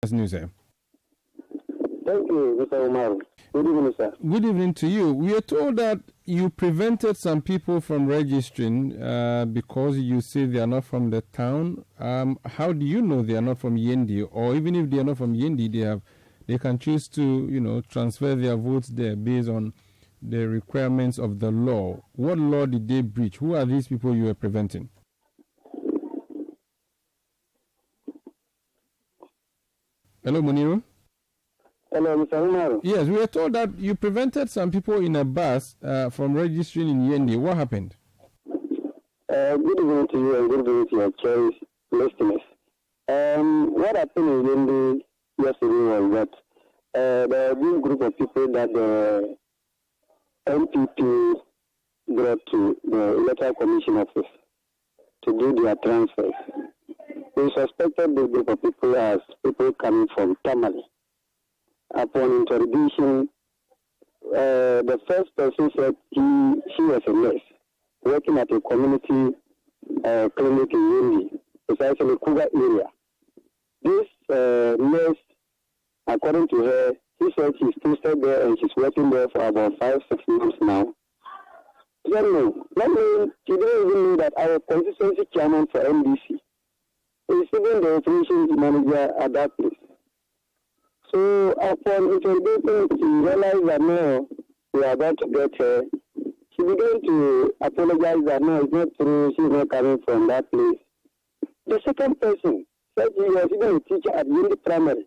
News, sir. Thank you, Mr. Omar. Good evening, sir. Good evening to you. We are told that you prevented some people from registering because you say they are not from the town. How do you know they are not from Yendi? Or even if they are not from Yendi, they can choose to, transfer their votes there based on the requirements of the law. What law did they breach? Who are these people you are preventing? Hello, Muniru. Hello, Mr. Umar. Yes, we were told that you prevented some people in a bus from registering in Yendi. What happened? Good evening to you and good evening to your cherished listeners. What happened in Yendi yesterday was that there was this group of people that the NPP brought to the Electoral Commission office to do their transfers. We suspected this group of people as people coming from Tamale. Upon interrogation, the first person said she was a nurse working at a community clinic in Yendi, precisely Kuga area. This nurse, according to her, she said she's posted there and she's working there for about 5-6 months now. That means she didn't even know that our constituency chairman for NDC is even the operations manager at that place. So upon interrogating, she realized that no, we are about to get her. She began to apologize that no, it's not true, she's not coming from that place. The second person said he was even a teacher at Yendi Primary.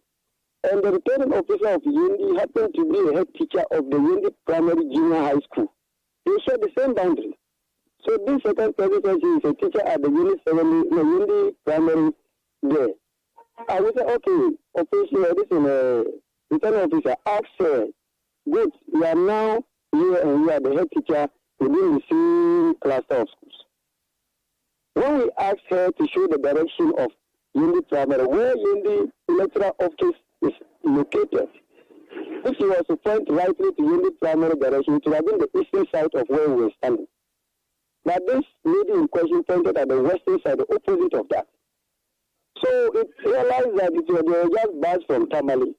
And the returning officer of Yendi happened to be a head teacher of the Yendi Primary Junior High School. They share the same boundary. So this second person said she is a teacher at the Yendi Primary there. I would say, okay, official, this is a returning officer, ask her, good, you are now here and you are the head teacher within the same cluster of schools. When we asked her to show the direction of Yendi Primary, where Yendi Electoral Office is located, if she was to point rightly to Yendi Primary direction, it would have been the eastern side of where we were standing. But this lady in question pointed at the western side, the opposite of that. So it realized that they were just bars from Tamale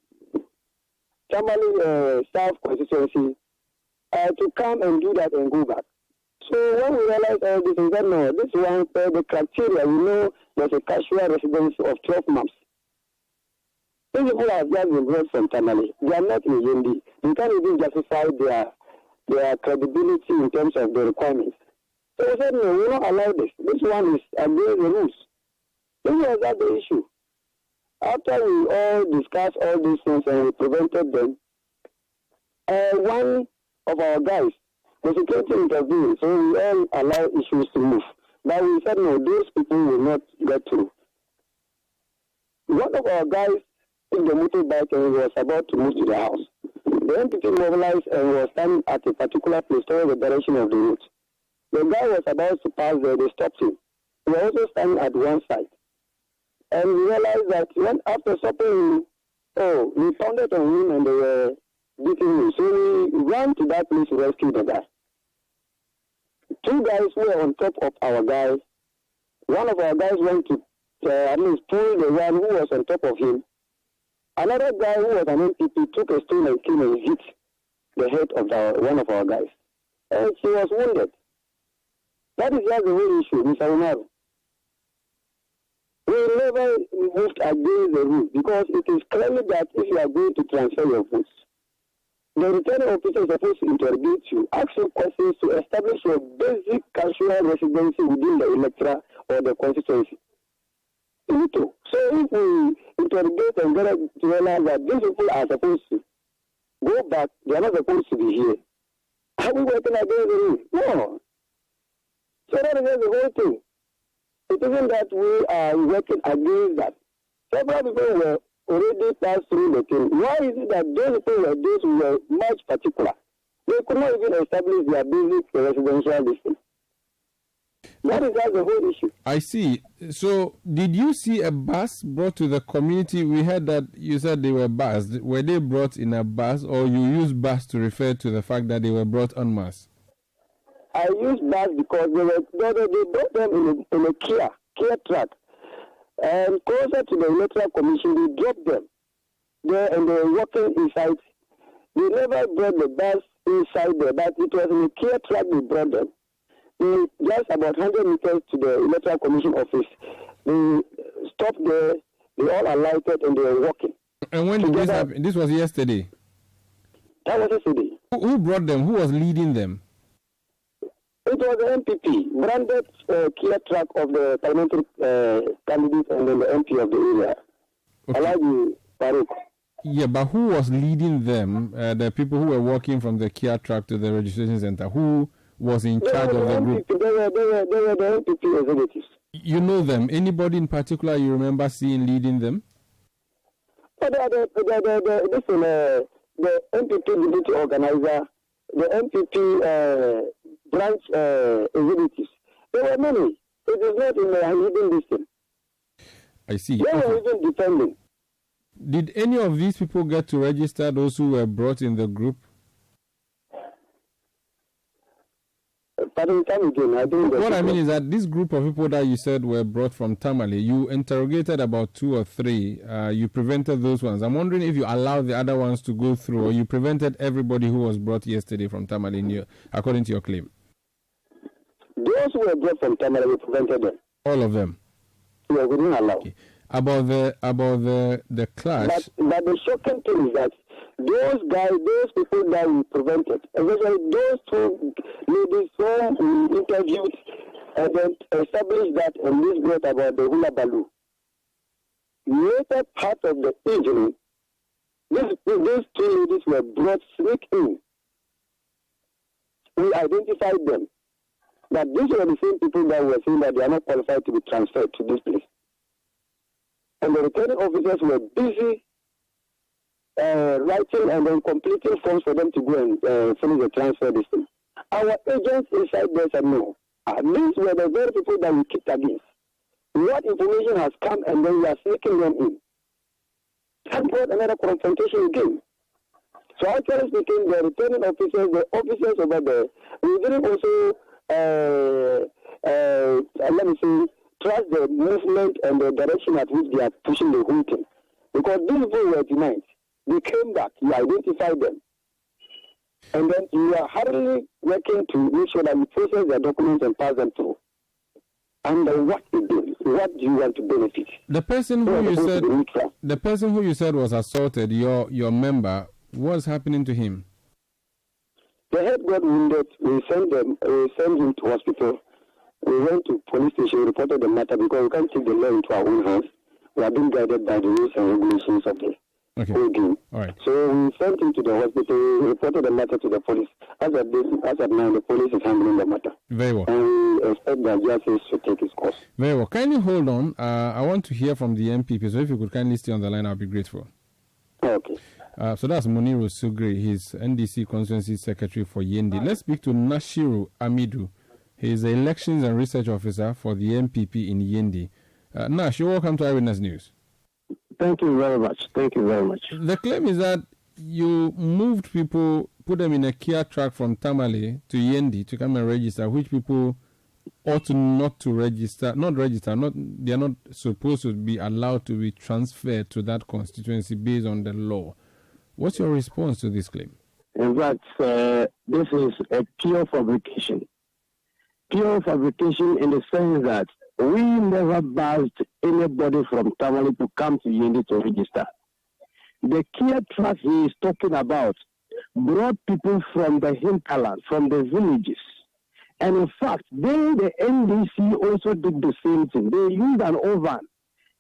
South constituency, to come and do that and go back. So when we realized all this, we said, no, this one, the criteria, we know there's a casual residence of 12 months. These people have just been brought from Tamale. They are not in Yendi. You can't even justify their credibility in terms of the requirements. So we said, no, we will not allow this. This one is against the rules. This was not the issue. After we all discussed all these things and we prevented them, one of our guys, the security intervened, so we all allow issues to move. But we said, no, those people will not get through. One of our guys took the motorbike and was about to move to the house. The NPP mobilized and was standing at a particular place towards the direction of the route. The guy was about to pass there, they stopped him. He was also standing at one side. And we realized that when after stopping him, we pounded on him and they were beating him. So we ran to that place to rescue the guy. Two guys were on top of our guy. One of our guys went to at least pull the one who was on top of him. Another guy who was an NPP took a stone and came and hit the head of one of our guys. And she was wounded. That is just the whole issue, Mr. Umar. We never moved against the rule because it is clearly that if you are going to transfer your votes, the returning officer is supposed to interrogate you, ask you questions to establish your basic casual residency within the electorate or the constituency. You too. So if we interrogate and get to realize that these people are supposed to go back, they are not supposed to be here, are we working against the rule? No. So that is the whole thing. It isn't that we are working against that. Several people were already passed through the thing. Why is it that those people were those who were much particular? They could not even establish their basic residential district. That is just the whole issue. I see. So, did you see a bus brought to the community? We heard that you said they were bussed. Were they brought in a bus, or you used bus to refer to the fact that they were brought en masse? I used bus because they brought them in a Kia truck. And closer to the Electoral Commission, they dropped them. there and they were walking inside. They never brought the bus inside there, but it was in a clear track they brought them. They just about 100 meters to the Electoral Commission office. They stopped there, they all alighted and they were walking. And when did this happen? This was yesterday? That was yesterday. Who brought them? Who was leading them? It was the NPP, branded clear track of the parliamentary candidates and then the MP of the area. Okay. Alaji Farouk. Yeah, but who was leading them? The people who were walking from the Kia track to the registration center. Who was in charge of the group? They were the NPP executives. You know them? Anybody in particular you remember seeing leading them? The NPP deputy organizer, the NPP branch executives. There were many. It is not in the hidden distance. I see. They were even defending. Did any of these people get to register, those who were brought in the group? Pardon, come again. What I mean is that this group of people that you said were brought from Tamale, you interrogated about 2 or 3. You prevented those ones. I'm wondering if you allowed the other ones to go through, or you prevented everybody who was brought yesterday from Tamale, according to your claim. Those who were brought from Tamale, we prevented them. All of them? Yeah, we didn't allow. Okay. About the clash. But the shocking thing is that those guys, those people that we prevented, especially those 2 ladies whom we interviewed and then established that and this brought about the hula balu. Later part of the evening, these 2 ladies were brought sneak in. We identified them. That these were the same people that were saying that they are not qualified to be transferred to this place. And the returning officers were busy writing and then completing forms for them to go and finish the transfer this thing. Our agents inside there said no. These were the very people that we kicked against. What information has come and then we are sneaking them in. That brought another confrontation again. So actually speaking, the returning officers, the officers over there, we didn't also, let me say, trust the movement and the direction at which they are pushing the whole thing. Because these people were denied. They came back, you identified them. And then you are hurriedly working to make sure that you process their documents and pass them through. And what you do, what do you want to benefit? The person who you said was assaulted, your member, what's happening to him? The head got wounded. We sent him to hospital. We went to police station, reported the matter because we can't take the law into our own hands. We are being guided by the rules and regulations of the whole game. All right. So we sent him to the hospital, reported the matter to the police. As of now, the police is handling the matter. Very well. And we expect that justice should take its course. Very well. Kindly hold on. I want to hear from the NPP, so if you could kindly stay on the line, I'll be grateful. Okay. So that's Muniru Sugri. He's NDC Constituency Secretary for Yendi. Let's speak to Nashiru Amidu. He is the Elections and Research Officer for the NPP in Yendi. Nash, you're welcome to Eyewitness News. Thank you very much. Thank you very much. The claim is that you moved people, put them in a Kia track from Tamale to Yendi to come and register, which people ought not to register, they are not supposed to be allowed to be transferred to that constituency based on the law. What's your response to this claim? In fact, this is a pure fabrication. Pure fabrication in the sense that we never buzzed anybody from Tamale to come to Yendi to register. The Kia track he is talking about brought people from the hinterland, from the villages. And in fact, the NDC also did the same thing. They used an oven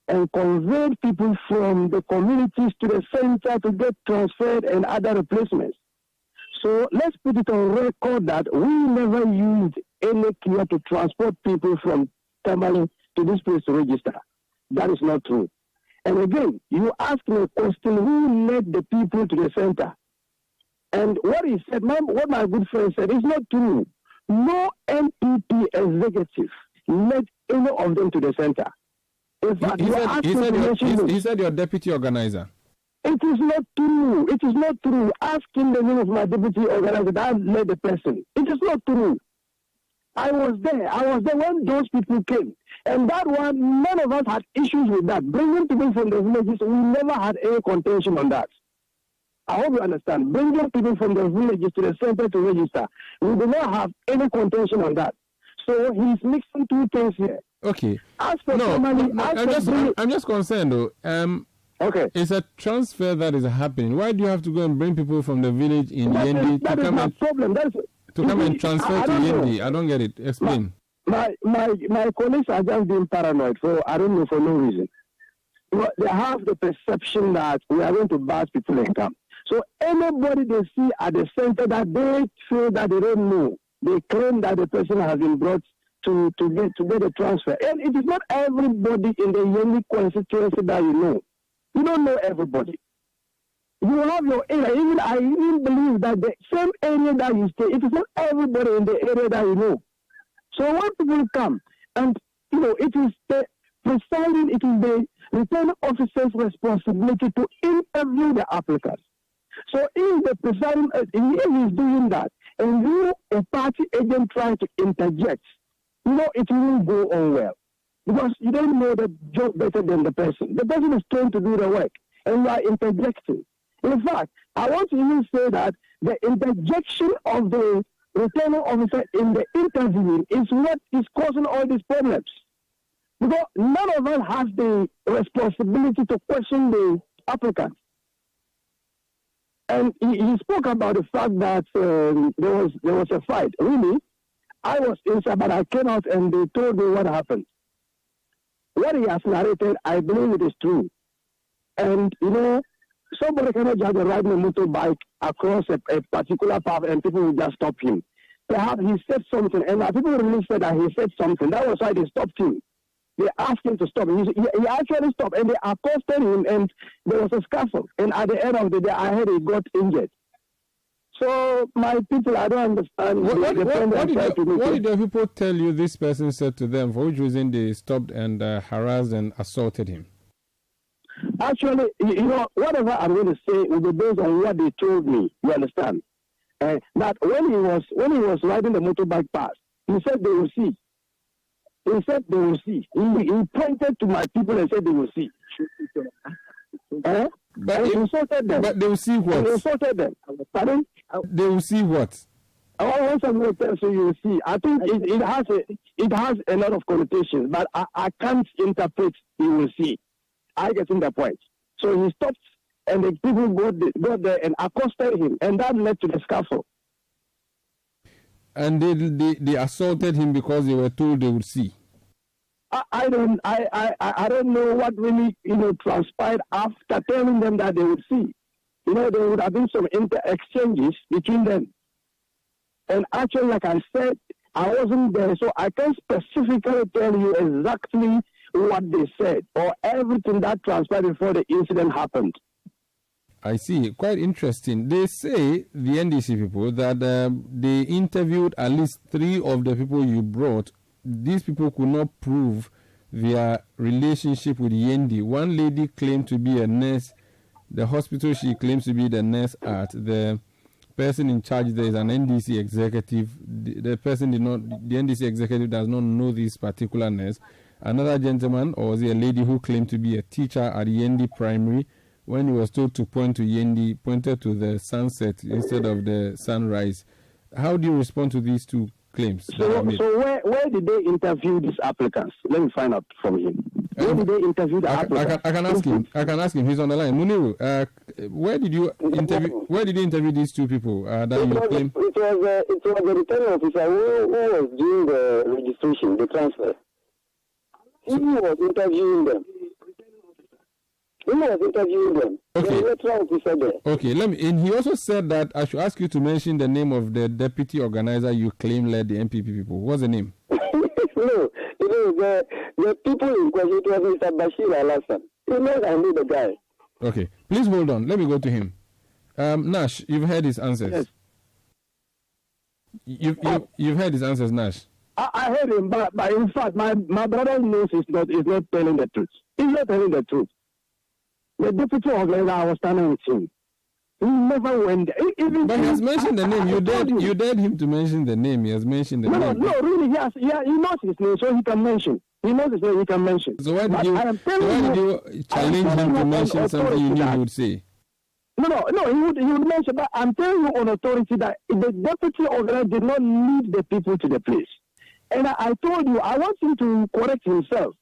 and conveyed people from the communities to the center to get transferred and other replacements. So let's put it on record that we never used any Kia to transport people from Tamale to this place to register. That is not true. And again, you ask me a question, who led the people to the center? And what he said, what my good friend said, is not true. No NPP executive led any of them to the center. In fact, he said your deputy organizer. It is not true. It is not true. Ask him the name of my deputy organizer that led the person. It is not true. I was there. I was there when those people came. And that one, none of us had issues with that. Bringing people from the villages, we never had any contention on that. I hope you understand. Bringing people from the villages to the center to register, we do not have any contention on that. So he's mixing two things here. Okay. As for I'm just concerned though. Okay. It's a transfer that is happening. Why do you have to go and bring people from the village in Yendi to come and transfer to Yendi? I don't get it. Explain. My colleagues are just being paranoid I don't know, for no reason. They have the perception that we are going to batch people and come. So anybody they see at the center that they feel that they don't know, they claim that the person has been brought to get a transfer. And it is not everybody in the Yendi constituency that you know. You don't know everybody. You have your area. I even believe that the same area that you stay, it is not everybody in the area that you know. So when people come, and it is the presiding, it is the returning officer's responsibility to interview the applicants. So if the presiding, if he is doing that, and you, a party agent, trying to interject, it won't go on well. Because you don't know the job better than the person. The person is trained to do the work, and you are interjecting. In fact, I want to even say that the interjection of the returning officer in the interviewing is what is causing all these problems. Because none of us has the responsibility to question the applicant. And he spoke about the fact that there was a fight. Really, I was inside, but I came out and they told me what happened. What he has narrated, I believe it is true. And, somebody cannot just ride a motorbike across a particular path and people will just stop him. Perhaps he said something, and people really said that he said something. That was why they stopped him. They asked him to stop. He actually stopped, and they accosted him, and there was a scuffle. And at the end of the day, I heard he got injured. So, my people, I don't understand. What did the people tell you this person said to them, for which reason they stopped and harassed and assaulted him? Actually, whatever I'm going to say will be based on what they told me. You understand? That when he was riding the motorbike past, he said they will see. He said they will see. He pointed to my people and said they will see. But he insulted them. But they will see what? He insulted them. Pardon? They will see what? Once I'm going to tell you, you will see. I think it has a lot of connotations, but I can't interpret. You will see. I get in the point. So he stopped, and the people got there and accosted him, and that led to the scuffle. And they assaulted him because they were told they would see. I don't know what really transpired after telling them that they would see. There would have been some exchanges between them. And actually, like I said, I wasn't there, so I can't specifically tell you exactly what they said or everything that transpired before the incident happened. I see. Quite interesting. They say, the NDC people, that they interviewed at least 3 of the people you brought. These people could not prove their relationship with Yendi. One lady claimed to be a nurse. The hospital she claims to be the nurse at. The person in charge there is an NDC executive. The person the NDC executive does not know this particular nurse. Another gentleman, or was it a lady who claimed to be a teacher at Yendi Primary, when he was told to point to Yendi, pointed to the sunset instead of the sunrise. How do you respond to these 2 claims? So where did they interview these applicants? Let me find out from him. Where did they interview the applicants? I can ask him. He's on the line. Muniru, where did you interview these 2 people that you claim? It was the returning officer who was doing the registration, the transfer. He was interviewing them. Okay. Okay. And he also said that I should ask you to mention the name of the deputy organizer you claim led the NPP people. What's the name? No, the people in question, it was Mr. Bashir Al-Hassan. I knew the guy. Okay. Please hold on. Let me go to him. Nash, you've heard his answers. Yes. You've heard his answers, Nash. I heard him, but in fact, my brother knows is not telling the truth. He's not telling the truth. The deputy organizer, I was standing with him. He never went there. But he has mentioned the name. You dared him to mention the name. He has mentioned the name. No, really, he knows his name, so he can mention. He knows his name, he can mention. So why did you challenge him to mention something you knew he would say? No, he would mention, but I'm telling you on authority that the deputy organizer did not lead the people to the place. And I told you, I want him to correct himself.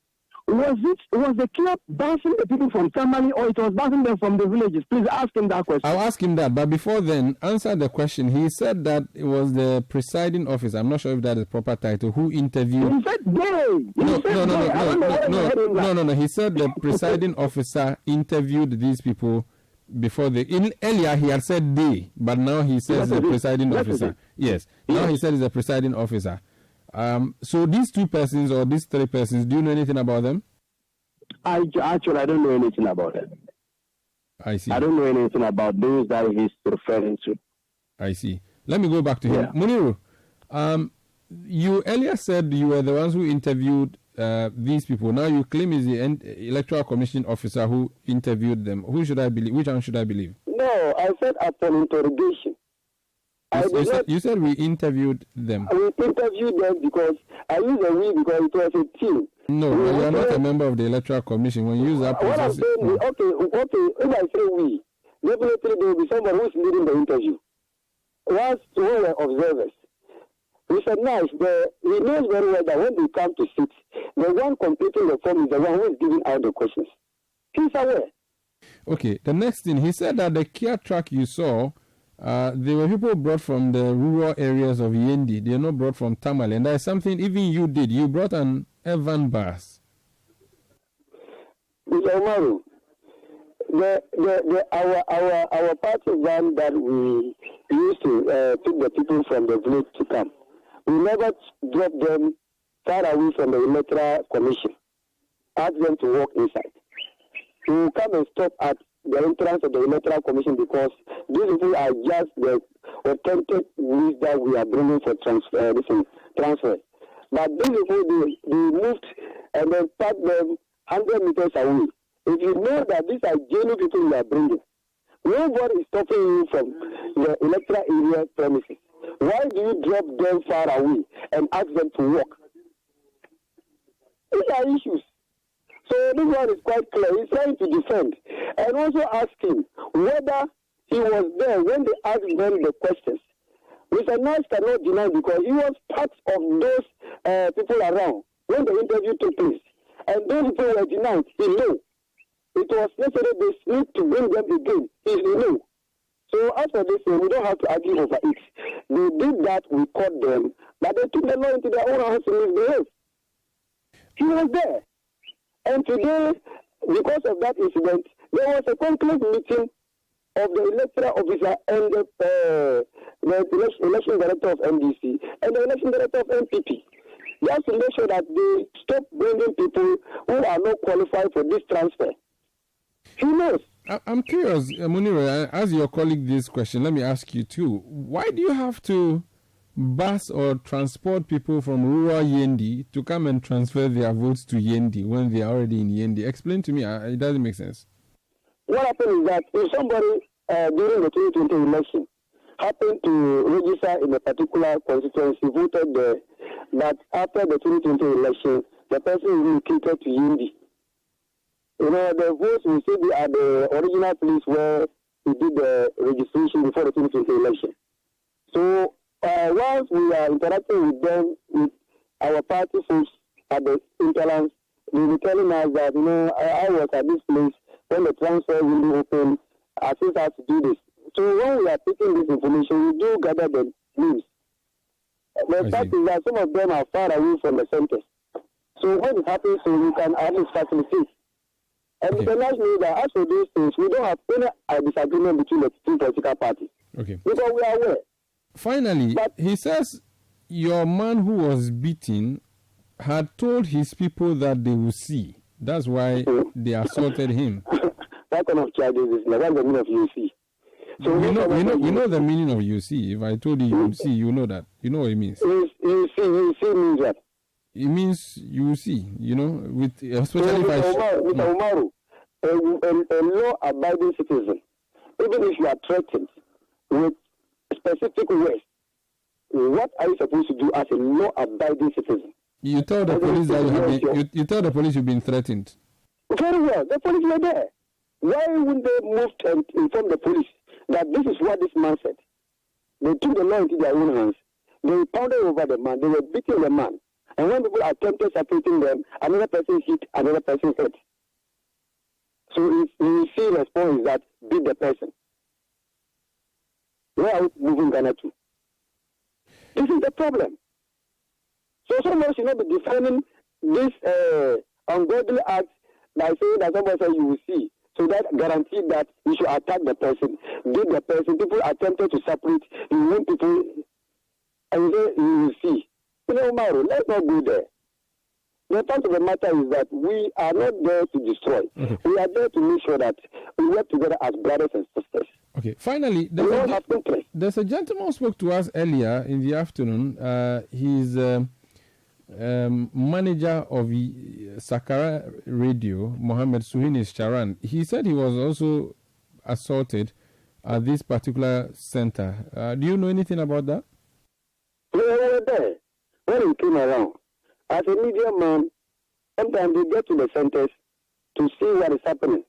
Was the club bouncing the people from Tamale or it was bouncing them from the villages? Please ask him that question. I'll ask him that, but before then, answer the question. He said that it was the presiding officer, I'm not sure if that is the proper title, who interviewed... He said they! No. He said the presiding officer interviewed these people before earlier he had said they, but now he says the presiding officer. Yes. Now he said it's the presiding officer. So these two persons or these three persons, do you know anything about them? I don't know anything about them. I see. I don't know anything about those that he's referring to. I see. Let me go back to him. Muniru, you earlier said you were the ones who interviewed these people. Now you claim is the Electoral Commission officer who interviewed them. Who should I believe? Which one should I believe? No, I said upon interrogation. You said we interviewed them. We interviewed them because I use a we because it was a team. No, you are not a member of the Electoral Commission. When you use that process... What I'm saying is, okay, if I say we, definitely there will be somebody who is leading the interview. Once we were observers, we said, nice, he knows very well that when they come to sit, the one completing the form is the one who is giving out the questions. He's aware. Okay, the next thing, he said that the Kia truck you saw, there were people brought from the rural areas of Yendi. They are not brought from Tamale. And that is something even you did. You brought an Evan bus. Mr. Omaru, our party van that we used to pick the people from the village to come, we never dropped them far away from the Electoral Commission. Ask them to walk inside. We will come and stop at the entrance of the Electoral Commission because these people are just the authentic needs that we are bringing for transfer. But these people, they moved and then parked them 100 meters away. If you know that these are genuine people you are bringing, nobody is stopping you from the electoral area premises. Why do you drop them far away and ask them to walk? These are issues. So this one is quite clear. He's trying to defend. And also ask him whether he was there when they asked them the questions. Mr. Nice cannot deny because he was part of those people around when the interview took place. And those people were denied. He knew. It was necessary they need to bring them again. He knew. So after this, we don't have to argue over it. They did that, we caught them, but they took the law into their own hands and misbehaved. He was there. And today, because of that incident, there was a conclave meeting of the electoral officer and the election director of NDC and the election director of NPP. Just to make sure that they stop bringing people who are not qualified for this transfer. Who knows? I'm curious, Munira, as your colleague this question, let me ask you too. Why do you have to bus or transport people from rural Yendi to come and transfer their votes to Yendi when they are already in Yendi? Explain to me. It doesn't make sense. What happened is that if somebody during the 2020 election happened to register in a particular constituency, voted there, but after the 2020 election, the person is relocated to Yendi. You know, the votes will still be at the original place where he did the registration before the 2020 election. So once we are interacting with them, with our party folks at the interlands, they will be telling us that, you know, I was at this place when the transfer window opened, assist us to do this. So when we are taking this information, we do gather the names. The fact is that some of them are far away from the centers. So when it happens, so we can at least facilitate. And the last know that as for those things, we don't have any disagreement between the two political parties. Okay. Because we are aware. Finally, he says your man who was beaten had told his people that they will see. That's why they assaulted him. That kind of charges is like the meaning of UC. So we know the meaning of UC. If I told you you would see, you know that. You know what it means. UC means what? It means you will see, you know, with especially if Mr. Umaru, a law-abiding citizen even if you are threatened with specific words, what are you supposed to do as a law-abiding citizen? You told the police that you told the police you've been threatened. Very well. The police were there. Why wouldn't they move and inform the police that this is what this man said? They took the law into their own hands. They pounded over the man. They were beating the man. And when people attempted separating them, another person hit another person's head. So if you see response is that beat the person. Where are we moving Ghana to? This is the problem. So someone should not be defending this ungodly act by saying that somebody says you will see. So that guaranteed that you should attack the person, beat the person. People attempted to separate. You want people, and you say you will see. You know, Mauro, let's not go there. The fact of the matter is that we are not there to destroy. Okay. We are there to make sure that we work together as brothers and sisters. Okay, finally, there's a gentleman who spoke to us earlier in the afternoon. He's manager of Sakara Radio, Mohammed Suhinis Charan. He said he was also assaulted at this particular center. Do you know anything about that? We were there when he came around. As a media man, sometimes they get to the centers to see what is happening.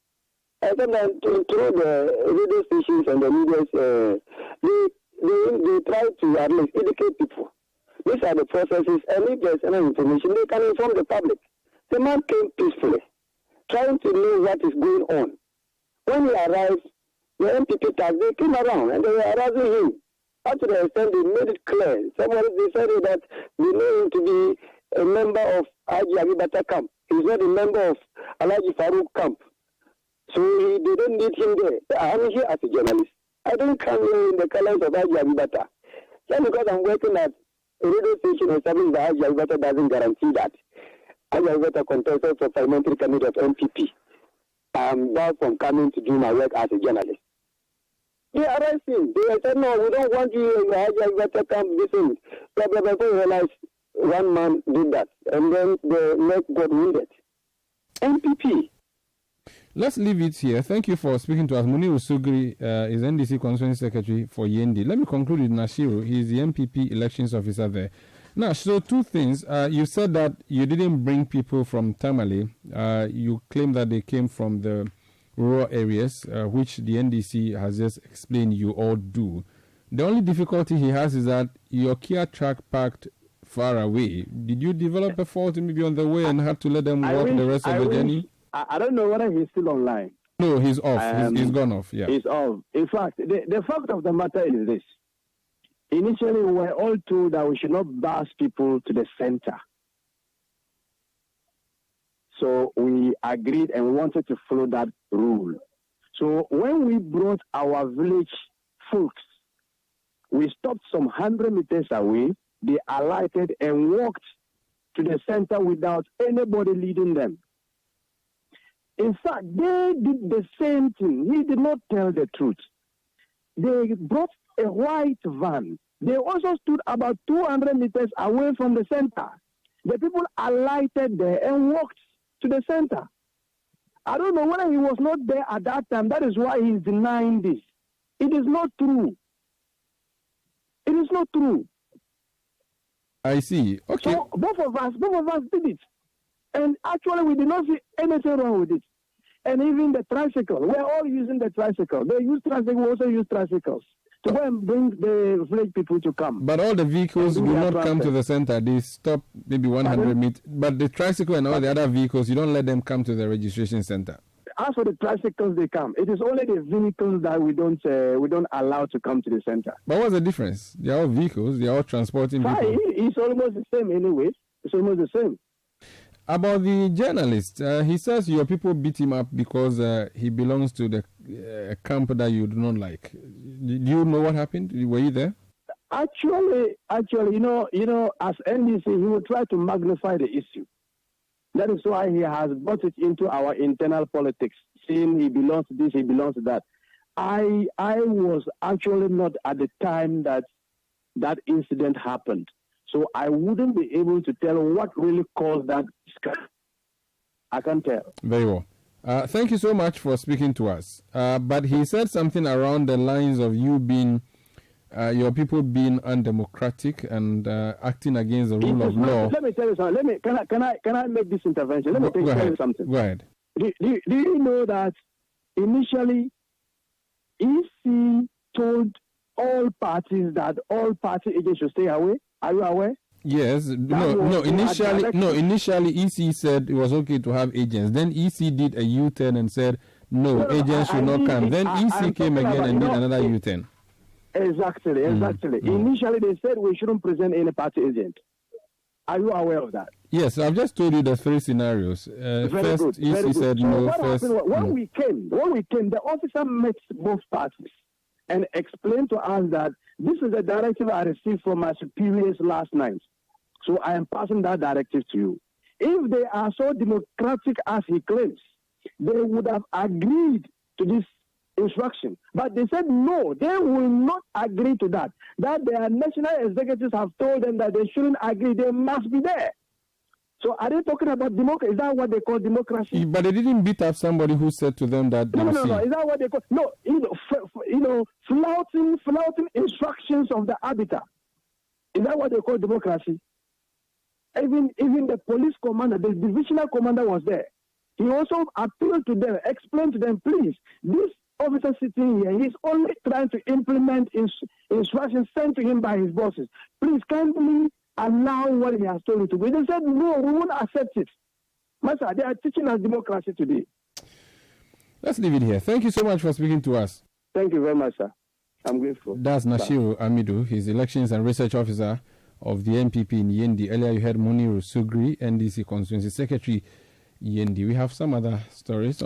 And sometimes through the radio stations and the media, they try to at least educate people. These are the processes, and if there's any information, they can inform the public. The man came peacefully, trying to know what is going on. When he arrived, the NPP task, they came around and they were harassing him. Up to the extent they made it clear. Someone decided that they know him to be a member of Haji Abibata camp. He's not a member of Alhaji Farouk camp. So they don't need him there. I'm here as a journalist. I don't come here in the colors of Haji Abibata. Just because I'm working at a radio station established by Haji Abibata doesn't guarantee that. Haji Abibata contested for parliamentary committee of NPP. I'm barred from coming to do my work as a journalist. They arrested him. They said, no, we don't want you in Haji Abibata camp. This thing. Before you realize one man did that, and then the next got wounded. NPP. Let's leave it here. Thank you for speaking to us. Munir Usugri is NDC Constituency Secretary for Yendi. Let me conclude with Nashiru. He's the NPP elections officer there. Now, so two things. You said that you didn't bring people from Tamale. You claim that they came from the rural areas, which the NDC has just explained you all do. The only difficulty he has is that your Kia truck parked far away. Did you develop a fault maybe on the way and had to let them walk the rest of the journey? I don't know whether he's still online. No, he's off. He's gone off. Yeah, he's off. In fact, the fact of the matter is this. Initially, we were all told that we should not bus people to the center. So we agreed and we wanted to follow that rule. So when we brought our village folks, we stopped some 100 meters away. They alighted and walked to the center without anybody leading them. In fact, they did the same thing. He did not tell the truth. They brought a white van. They also stood about 200 meters away from the center. The people alighted there and walked to the center. I don't know whether he was not there at that time. That is why he's denying this. It is not true. It is not true. I see. Okay. So both of us did it. And actually, we did not see anything wrong with it. And even the tricycle, we're all using the tricycle. They use tricycle, we also use tricycles to go and bring the village people to come. But all the vehicles do not come to the center. They stop maybe 100 meters. But the tricycle and all the other vehicles, you don't let them come to the registration center. As for the tricycles, they come. It is only the vehicles that we don't allow to come to the center. But what's the difference? They are all vehicles. They are all transporting people. It's almost the same anyway. It's almost the same. About the journalist, he says your people beat him up because he belongs to the camp that you do not like. Do you know what happened? Were you there? Actually, you know, as NDC, he will try to magnify the issue. That is why he has brought it into our internal politics, saying he belongs to this, he belongs to that. I was actually not at the time that incident happened. So I wouldn't be able to tell what really caused that. I can't tell. Very well. Thank you so much for speaking to us. But he said something around the lines of you being, your people being undemocratic and acting against the rule of law. Let me tell you something. Can I make this intervention? Let me tell you something. Go ahead. Do you know that initially EC told all parties that all party agents should stay away? Are you aware? Yes. Initially EC said it was okay to have agents. Then EC did a U-turn and said no, agents should not come. Then EC came again and did another U-turn. Exactly. Initially they said we shouldn't present any party agent. Are you aware of that? Yes, I've just told you the three scenarios. First, EC said no. When we came, the officer met both parties and explained to us that this is a directive I received from my superiors last night. So I am passing that directive to you. If they are so democratic as he claims, they would have agreed to this instruction. But they said no, they will not agree to that. That their national executives have told them that they shouldn't agree, they must be there. So are they talking about democracy? Is that what they call democracy? But they didn't beat up somebody who said to them that... No. Is that what they call... No, flouting instructions of the arbiter. Is that what they call democracy? Even the police commander, the divisional commander was there. He also appealed to them, explained to them, please, this officer sitting here, he's only trying to implement instructions sent to him by his bosses. Please, kindly allow what he has told you to do. They said, no, we won't accept it. Master, they are teaching us democracy today. Let's leave it here. Thank you so much for speaking to us. Thank you very much, sir. I'm grateful. That's Nashiru Amidu. He's Elections and Research Officer of the NPP in Yendi. Earlier you heard Muniru Sugri, NDC Constituency Secretary, Yendi. We have some other stories.